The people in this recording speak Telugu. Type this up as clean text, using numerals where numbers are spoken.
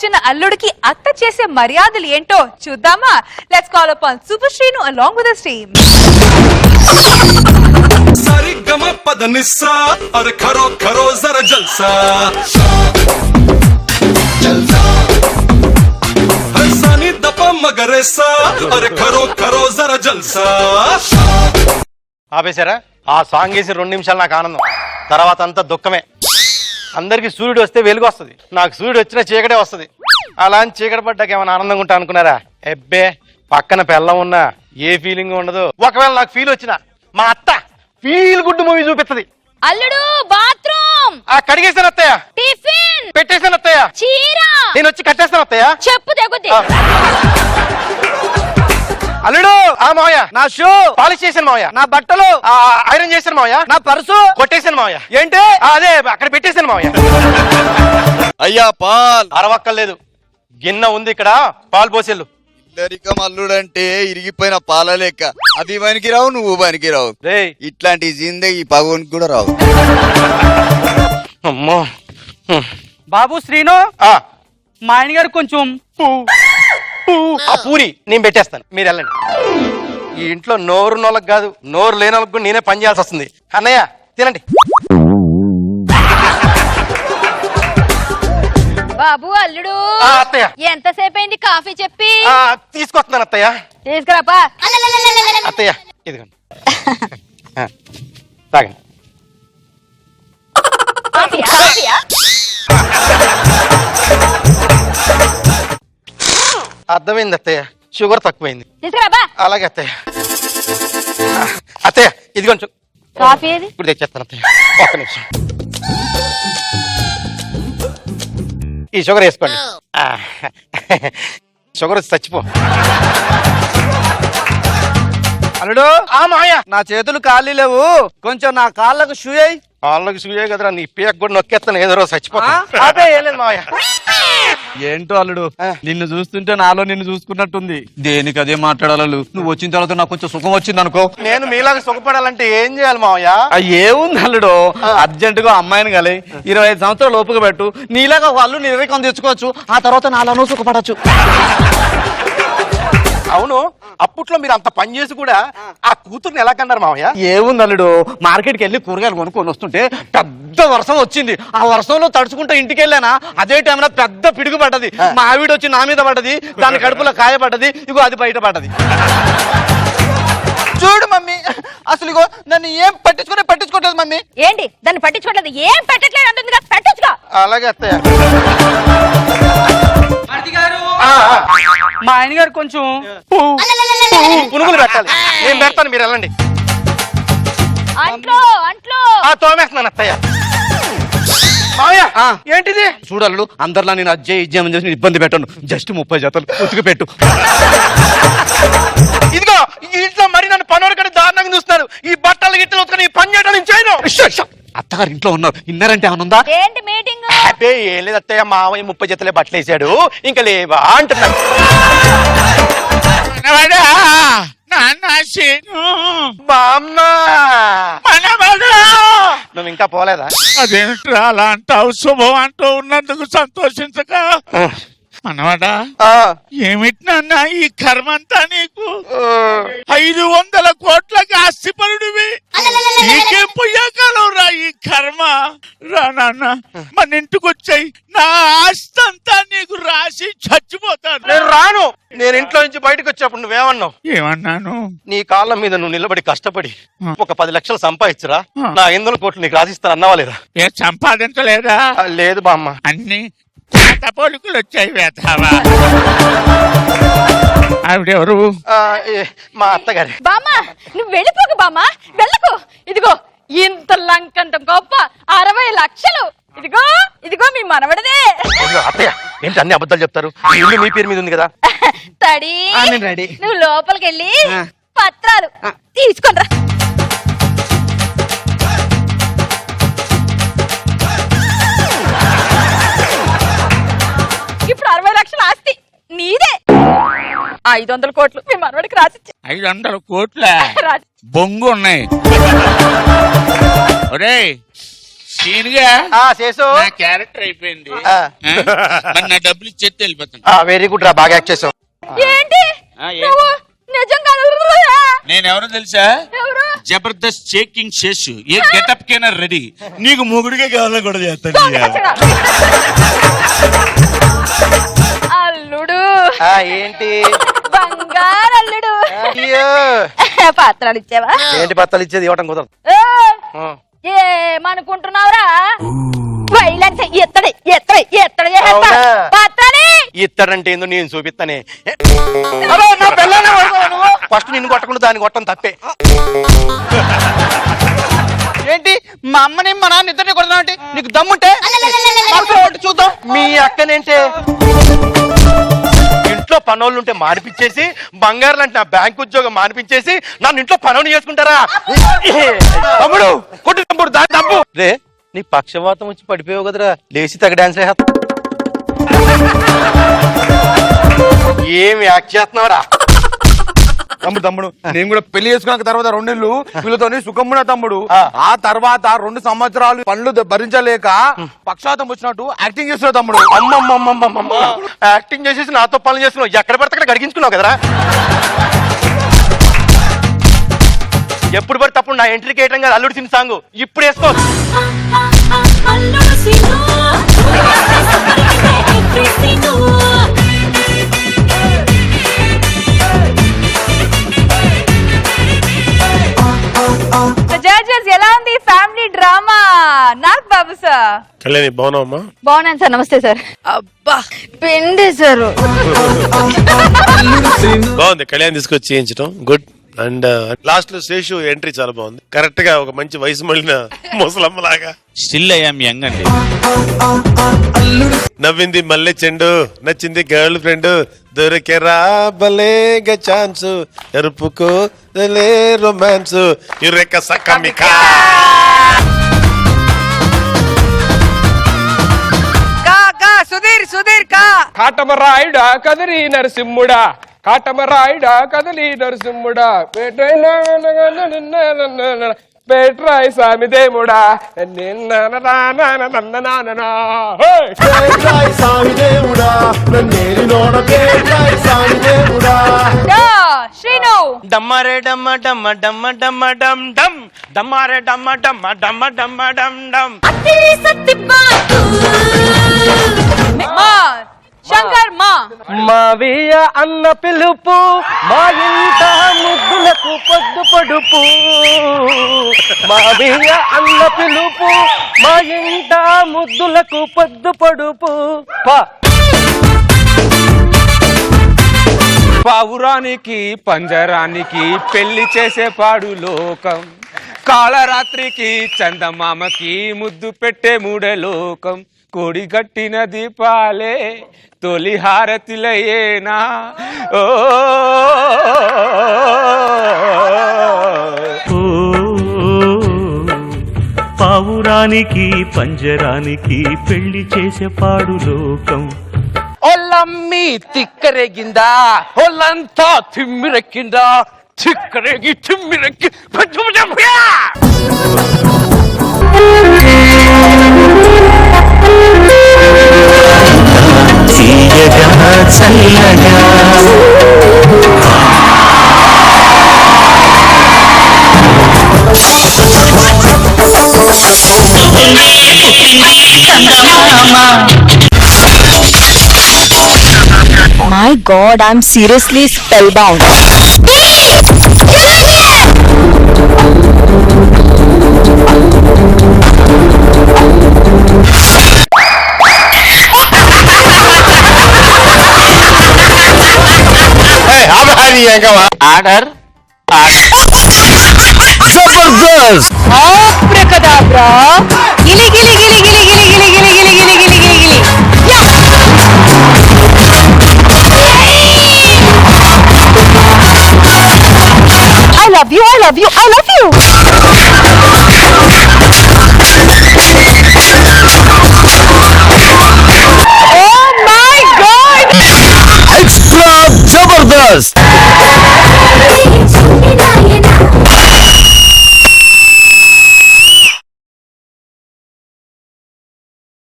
వచ్చిన అల్లుడికి అత్త చేసే మర్యాదలు ఏంటో చూద్దామా? Let's call upon super Srinu along with his team. సరిగమ పదనిస్సా అరే ఖరో ఖరో జర జల్సా హర్సాని దప మగరేసా అరే ఖరో ఖరో జర జల్సా. ఆపేశారా? ఆ సాంగ్ వేసి 2 నిమిషాలు నాకు ఆనందం, తర్వాత అంతా దుఃఖమే. అందరికి సూర్యుడు వస్తే వెలుగు వస్తుంది, నాకు సూర్యుడు వచ్చినా చీకటే వస్తుంది. అలా అని చీకటి పడ్డాక ఏమైనా ఆనందంగా ఉంటా అనుకున్నారా? ఎబ్బే, పక్కన పెళ్ళం ఉన్నా ఏ ఫీలింగ్ ఉండదు. ఒకవేళ నాకు ఫీల్ వచ్చినా మా అత్త ఫీల్ గుడ్ మూవీ చూపిస్తుంది. అల్లుడు బాత్రూమ్, ఆ కడిగేసాను అత్తయ్య, టిఫిన్ పెట్టేసాను అత్తయ్య, చీర నేను వచ్చి కట్టేస్తాను అత్తయ్య, చెప్పు తెగుద్ది. అల్లుడు ఆ మావయ్య నా షూ పాలిష్ చేశాను మావయ్య, నా బట్టలు ఐరన్ చేశాను మావయ్య, నా పర్సు కొట్టేశాను మావయ్య. ఏంటి? అదే అక్కడ పెట్టేశాను మావయ్య. అయ్యా పాల్ అరవక్కర్లేదు, గిన్నె ఉంది ఇక్కడ, పాలు పోసేళ్ళు. ఇల్లరికం అల్లుడంటే ఇరిగిపోయిన పాల లెక్క. అవి పనికి రావు, నువ్వు పనికి రావు. రేయ్ ఇట్లాంటి జిందగీ పగోనికి కూడా రావు. అమ్మో. బాబు శ్రీను, ఆ మా ఆయన గారు కొంచెం ఆ పూరి నేను పెట్టేస్తాను, మీరు వెళ్ళండి. ఈ ఇంట్లో నోరు నోళ్ళకి కాదు, నోరు లేని వాళ్ళకి కూడా నేనే పని చేయాల్సి వస్తుంది. అన్నయ్య తినండి. బాబు అల్లుడు అత్తయ్య ఎంతసేపు అయింది కాఫీ చెప్పి? తీసుకొస్తున్నాను అత్తయ్య. తీసుకురాపా. అత్తయ్య ఇదిగోండి, తాగండి. కాఫీయా? అర్థమైంది అత్తయ్య, షుగర్ తక్కువైంది. తీసుకురాపా. అలాగే అత్తయ్య. అత్తయ్య ఇదిగోండి, కాఫీ ఏది? ఇప్పుడు తెచ్చేస్తాను అత్తయ్య, ఒక్క నిమిషం. ఈ షుగర్ వేసుకోండి. షుగర్ వచ్చి చచ్చిపో. అల్లుడు ఆ మాయ, నా చేతులు ఖాళీ లేవు, కొంచెం నా కాళ్ళకు షూ అయ్యి. వాళ్ళకి సూయే కదరా, నీ పేక కూడా నొక్కేస్తాను, ఏదో రోజు చచ్చిపోతా. అదే ఏం లేదు మావయ్య. ఏంటో అల్లుడు, నిన్ను చూస్తుంటే నాలో నిన్ను చూసుకున్నట్టుంది. దేనికి అదే మాట్లాడాలి, నువ్వు వచ్చిన తర్వాత నాకు కొంచెం సుఖం వచ్చింది అనుకో. నేను మీలాగా సుఖపడాలంటే ఏం చేయాలి మావయ్య? ఏముంది అల్లుడు, అర్జెంట్ గా అమ్మాయిని కలి 25 సంవత్సరాలు ఓపిక పెట్టు, నీలాగా వాళ్ళు నిర్వీకం తెచ్చుకోవచ్చు, ఆ తర్వాత నాలో సుఖపడచ్చు. అవును, అప్పట్లో మీరు అంత పని చేసి కూడా ఆ కూతుర్ని ఎలా కన్నారు మావయ్య? ఏముంది అల్లుడు, మార్కెట్కి వెళ్ళి కూరగాయలు కొనుక్కొని వస్తుంటే పెద్ద వర్షం వచ్చింది. ఆ వర్షంలో తడుచుకుంటూ ఇంటికి వెళ్ళానా, అదే టైంలో పెద్ద పిడుగు పడ్డది. మా ఆవిడ వచ్చి నా మీద పడ్డది, దాని కడుపులో కాయ పడ్డది, ఇగో అది బయట పడ్డది. చూడు మమ్మీ, అసలు ఇగో నన్ను ఏం పట్టించుకోవట్లేదు మమ్మీ. ఏంటి దాన్ని పట్టించుకోవట్లేదు? ఏం పెట్టట్లేదు అంటుంది కదా, పెట్టొచ్చుగా. అలాగే అత్తయ్య. మా ఆయన గారు కొంచెం పునుగులు పెట్టాలి, నేను పెడతాను, మీరు వెళ్ళండి. అంట్లో అంట్లో తోమేస్తున్నాను అత్తయ్య. మావయ్య ఏంటిది? చూడల్లుడు, అందరిలా నేను అజ్జయ్ ఇజ్జేమని చేసి ఇబ్బంది పెట్టను, జస్ట్ 30 జతలు ఉతికి పెట్టు. ఇదిగో ఈ ఇంట్లో మరి నన్ను పనులు కట్టి దారుణంగా చూస్తున్నారు. ఈ బట్టలు గిట్టలు ఉతుకొని ఈ పని చేయడం నేను చేయను. అత్తగారు ఇంట్లో ఉన్నారు, ఇన్నారంటే ఏమనుందా? ఏంటి మీటింగ్? అదే ఏం లేదు అత్తయ్య, మావయ్య 30 జతలే బట్టలు వేసాడు, ఇంకా లేవా అంటున్నాను. నువ్వు ఇంకా పోలేదా? అదేంట్రా అలా అంటావు? శుభం అంటూ ఉన్నందుకు సంతోషించక. మనవాడా, ఏమిటినన్నా ఈ కర్మంతా నీకు? 500 కోట్లకి ఆస్తిపరుడివి, నీకేం పోయాకాలం రా ఈ కర్మ. రా నాన్న, మన ఇంటికి వచ్చాయి, నా ఆస్తి అంతా నీకు రాసి చచ్చిపోతాను. నేను రాను. నేను ఇంట్లో నుంచి బయటకు వచ్చేప్పుడు నువ్వేమన్నావు? ఏమన్నాను? నీ కాళ్ళ మీద నువ్వు నిలబడి కష్టపడి ఒక 10 లక్షలు సంపాదించరా, నా 500 కోట్లు నీకు రాసిస్తాను అన్నావా లేదా? ఏ సంపాదించలేదా? లేదు బామ్మ, అన్ని పోలికలు వచ్చాయి. వేతావా ఆవిడెవరు? మా అత్తగారి. బామ్మా నువ్వు వెళ్ళిపోకు, బామ్మా వెళ్ళకు. ఇదిగో ఇంత లంకంత గొప్ప 60 లక్షలు, ఇదిగో ఇదిగో మీ మనవడదే. అత్తయ్య ఏంటి అన్ని అబద్ధాలు చెప్తారు? ఇల్లు మీ పేరు మీద ఉంది కదా. తడి రెడీ. నువ్వు లోపలికి వెళ్ళి పత్రాలు తీసుకొనిరా. ఇప్పుడు 60 లక్షల ఆస్తి నీదే. 500 కోట్లు మీ మనవడికి రాసిచ్చా. 500 కోట్ల రాసి బొంగు ఉన్నాయి. ఒరేయ్ సీన్గా చేసు నా క్యారెక్టర్ అయిపోయింది ఆ. మరి నా డబ్బులు ఇచ్చేస్తే వెళ్ళిపోతాను. వెరీ గుడ్ రా, బాగా యాక్ట్ చేసావు. ఏంటి ఏంటి? నువ్వు నిజంగా నేను ఎవరో తెలుసా? ఎవరు? జబర్దస్త్ షేకింగ్ శేషు. ఏ గెటప్ కైనా రెడీ. నీకు మొగుడిగా కావాలని కూడా చేస్తాను. అల్లుడు ఏంటి బంగారు అల్లుడు అయ్యో. పాత్రలు ఇచ్చావా? ఏంటి పత్తాలు ఇచ్చేది? ఇవ్వటం కుదరదు. ఏమనుకుంటున్నావురా? వైలెన్స్ ఎత్తడి ఎత్తడి ఎత్తడి చేసేస్తా. అవునా? పాత్రని ఇత్తడంటే ఏందో నేను చూపిస్తానే. అరే, నా పిల్లల్ని కొడతావా నువ్వు? ఫస్ట్ నిన్ను కొట్టకుండా దాన్ని కొట్టడం తప్పే. ఏంటి మా అమ్మని మా నాన్న ఇద్దరిని కొడతానంటే నీకు దమ్ముంటే మాతో ఒకటి చూద్దాం. మీ అక్కనేంటే ఇంట్లో పనోళ్ళు ఉంటే మానిపించేసి, బంగారు లాంటి నా బ్యాంక్ ఉద్యోగం మానిపించేసి నన్ను ఇంట్లో పనులు చేసుకుంటారా? తమ్ముడు కొట్టు, తమ్ముడు దాని తప్పు. రే, నీ పక్షవాతం వచ్చి పడిపోయావు కదరా, లేచి తగ్గ డాన్స్ వేస్తా. ఏమి యాక్ట్ చేస్తున్నావురా? తమ్ముడు నేను కూడా పెళ్లి చేసుకున్న తర్వాత 2 నెలలు వీళ్ళతో సుఖమున తమ్ముడు. ఆ తర్వాత 2 సంవత్సరాలు పనులు భరించలేక పక్షాతం వచ్చినట్టు యాక్టింగ్ చేస్తున్నావు తమ్ముడు. అమ్మమ్మమ్మమ్మమ్మ, యాక్టింగ్ చేసేసి నాతో పనులు చేస్తున్నావు. ఎక్కడ పడితే అక్కడ గడిగించుకున్నావు కదరా. ఎప్పుడు పడితే అప్పుడు నా ఎంట్రీకి వేయటం కాదు అల్లుడు సినిమా సాంగ్. ఇప్పుడు వేసుకో. జడ్జెస్ ఎలా ఉంది ఫ్యామిలీ డ్రామా? నాకు బాబు సార్. కళ్యాణి బాగున్నావమ్మా? బాగున్నాను సార్. నమస్తే సార్. అబ్బా పిండేశారు. బాగుంది కళ్యాణ్ తీసుకొచ్చి చేయించడం. గుడ్. అండ్ లాస్ట్ లో శేషు ఎంట్రీ చాలా బాగుంది. కరెక్ట్ గా ఒక మంచి వయసు మళ్ళిన ముసలమ్మలాగా. స్టిల్ ఐఎమ్ యంగ్ అండి. నవ్వింది మల్లె చెండు, నచ్చింది గర్ల్ ఫ్రెండ్, దొరికెరా భలేగా chance, ఎరుపుకో romance, eureka సకమికా. Sudheer Sudheer కా కాటమరాయుడా కదలి నరసింహుడా, కాటమరాయుడా కదలి నరసింహుడా, పేట్రాయి స్వామి దేవుడా, శ్రీను. డమ్మరే డమ్మ డమ్మ డమ్మ డమ్మ డమ్ డమ్, డమ్మరే డమ్మ డమ్మ డమ్మ డమ్మ డమ్ డమ్. మా శంకర్ మా మావయ్య అన్న పిలుపు మా ఇంట ముద్దులకు పొద్దు పొడుపు, మావయ్య అన్న పిలుపు మా ఇంట ముద్దులకు పొద్దు పొడుపు. పావురానికి పంజరానికి పెళ్లి చేసే పాడు లోకం, కాళరాత్రికి చందమామకి ముద్దు పెట్టే మూడే లోకం, కోడి కట్టిన దీపాలే తొలి హారతిలయేనా. ఓ పావురానికి పంజరానికి పెళ్లి చేసే పాడు లోకం. ఒళ్ళమ్మి తిక్కరేగిందా, ఒళ్ళంతా తిమ్మిరెక్కిందా, తిక్కరేగి తిమ్మిరెక్కి తీయగా చల్లగా My God, I'm seriously spellbound. Order Jabardasth. Abracadabra. Gili gili gili gili gili gili gili gili gili gili gili gili. I love you, I love you, I love you.